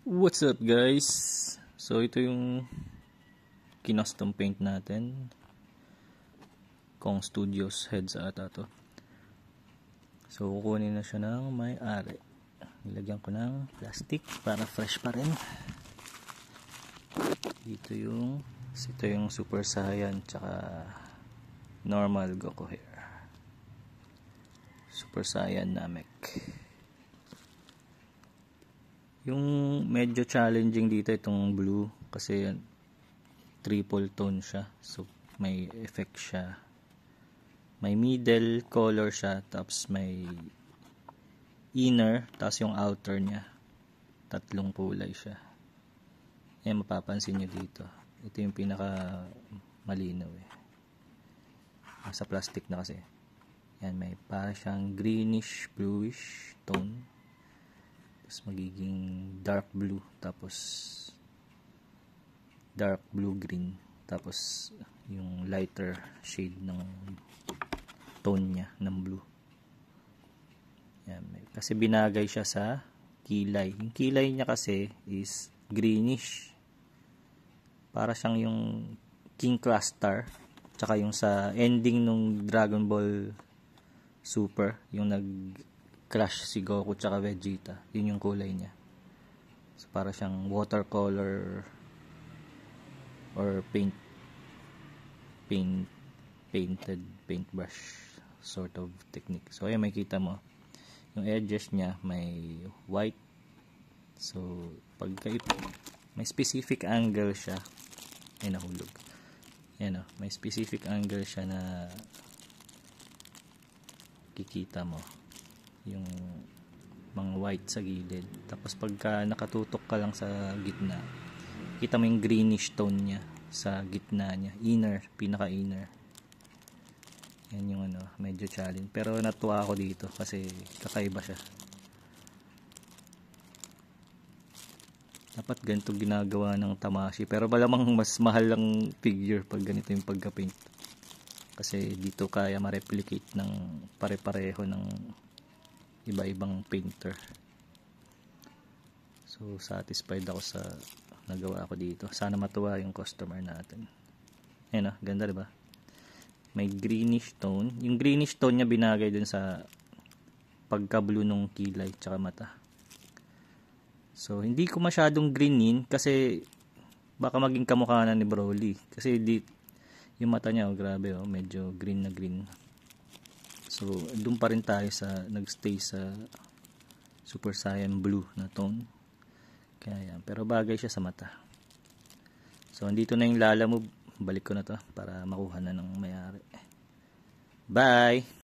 What's up guys? So ito yung kinustom paint natin. Kong Studios heads ata to. So kukunin na siya ng may-ari. Nilagyan ko ng plastic para fresh pa rin. Ito yung Super Saiyan tsaka normal Goku hair. Super Saiyan Namek. Yung medyo challenging dito itong blue kasi triple tone siya. So may effect siya. May middle color siya, tapos may inner, tapos yung outer niya. Tatlong kulay siya. Yan mapapansin nyo dito. Ito yung pinaka malinaw eh. Sa plastic na kasi. Yan, may para siyang greenish, bluish tone. Tapos magiging dark blue, tapos dark blue green, tapos yung lighter shade ng tone niya ng blue. Yan, kasi binagay siya sa kilay. Yung kilay niya kasi is greenish. Para siyang yung King Cluster, tsaka yung sa ending nung Dragon Ball Super, yung nag-crash si Goku tsaka Vegeta. Yun yung kulay niya. So para siyang watercolor or painted paintbrush sort of technique. So ayan, makikita mo yung edges niya may white. So pagka may specific angle siya, ay nahulog. Ayan o, may specific angle siya na kikita mo yung mga white sa gilid. Tapos pagka nakatutok ka lang sa gitna, kita mo yung greenish tone niya sa gitna niya, inner, pinaka inner. Yan yung medyo challenge, pero natuwa ako dito kasi kakaiba siya. Dapat ganito ginagawa ng Tamashii, pero malamang mas mahal lang figure pag ganito yung pagka-paint. Kasi dito kaya ma-replicate ng pare-pareho ng iba-ibang painter. So satisfied ako sa nagawa ko dito. Sana matuwa yung customer natin. Ayan o, ganda diba? May greenish tone. Yung greenish tone niya binagay dun sa pagka-blue nung kilay tsaka mata. So hindi ko masyadong greenin kasi baka maging kamukha na ni Broly. Kasi yung mata niya, oh, grabe oh, medyo green na green. So doon pa rin tayo sa nagstay sa Super Saiyan blue na tone. Kaya yan, pero bagay siya sa mata. So andito na yung Lalamove. Balik ko na to para makuha na ng may-ari. Bye!